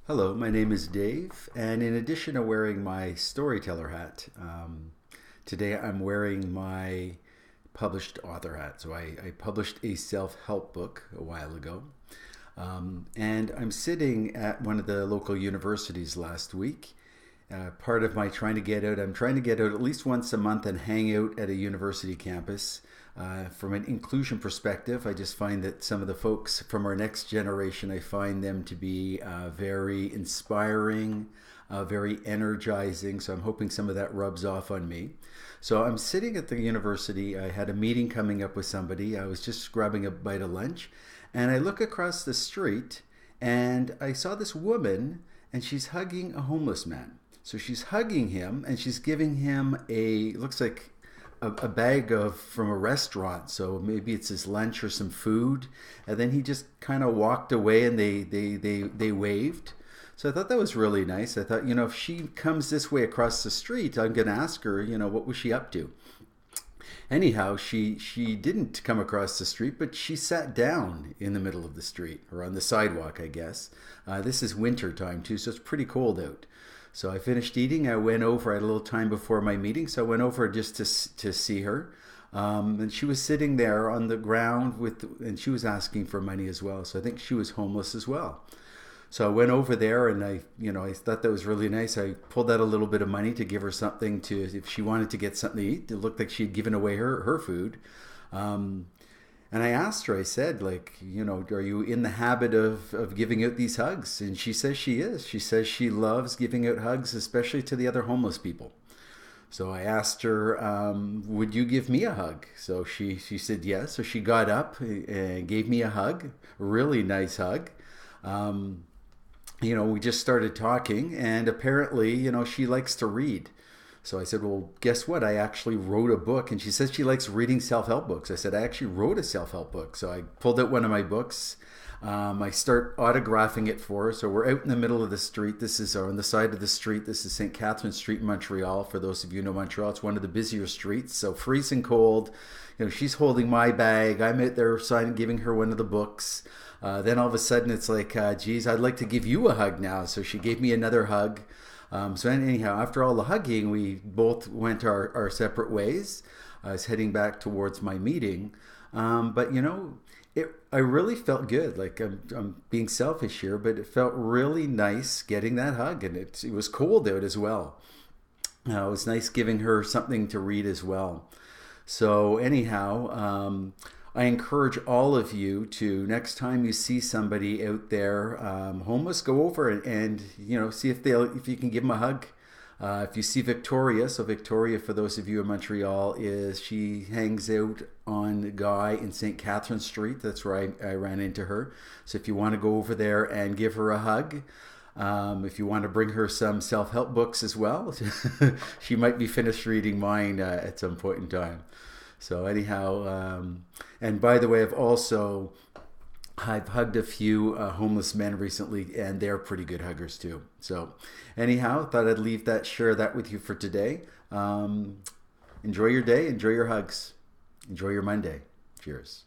Hello, my name is Dave, and in addition to wearing my storyteller hat, today I'm wearing my published author hat. So I published a self help book a while ago, and I'm sitting at one of the local universities last week. Part of my trying to get out, I'm trying to get out at least once a month and hang out at a university campus. From an inclusion perspective, I just find that some of the folks from our next generation, I find them to be very inspiring, very energizing. So I'm hoping some of that rubs off on me. So I'm sitting at the university. I had a meeting coming up with somebody. I was just grabbing a bite of lunch, and I look across the street and I saw this woman and she's hugging a homeless man. So she's hugging him and she's giving him looks like a bag of from a restaurant. So maybe it's his lunch or some food. And then he just kind of walked away and they waved. So I thought that was really nice. I thought, if she comes this way across the street, I'm going to ask her, what was she up to? Anyhow, she didn't come across the street, but she sat down in the middle of the street or on the sidewalk, I guess. This is winter time too, so it's pretty cold out. So I finished eating. I went over. I had a little time before my meeting, so I went over just to see her. And she was sitting there on the ground and she was asking for money as well. So I think she was homeless as well. So I went over there and I thought that was really nice. I pulled out a little bit of money to give her something if she wanted to get something to eat. It looked like she'd given away her food. Um, and I asked her, I said, are you in the habit of giving out these hugs? And she says she is. She says she loves giving out hugs, especially to the other homeless people. So I asked her, would you give me a hug? So she said yes. So she got up and gave me a hug, a really nice hug. We just started talking, and apparently, she likes to read. So I said, well, guess what? I actually wrote a book. And she says she likes reading self-help books. I said, I actually wrote a self-help book. So I pulled out one of my books. I start autographing it for her. So we're out in the middle of the street. This is on the side of the street. This is St. Catherine Street in Montreal. For those of you who know Montreal, it's one of the busier streets. So freezing cold. She's holding my bag. I'm out there giving her one of the books. Then all of a sudden it's like, geez, I'd like to give you a hug now. So she gave me another hug. So anyhow, after all the hugging, we both went our separate ways. I was heading back towards my meeting. But I really felt good. Like I'm being selfish here, but it felt really nice getting that hug. And it was cold out as well. It was nice giving her something to read as well. So anyhow, I encourage all of you to, next time you see somebody out there homeless, go over and see if you can give them a hug. If you see Victoria, so Victoria, for those of you in Montreal, she hangs out on Guy in St. Catherine Street. That's where I ran into her. So if you want to go over there and give her a hug, if you want to bring her some self-help books as well, she might be finished reading mine at some point in time. So anyhow, and by the way, I've hugged a few homeless men recently, and they're pretty good huggers too. So anyhow, thought I'd share that with you for today. Enjoy your day, enjoy your hugs, enjoy your Monday. Cheers.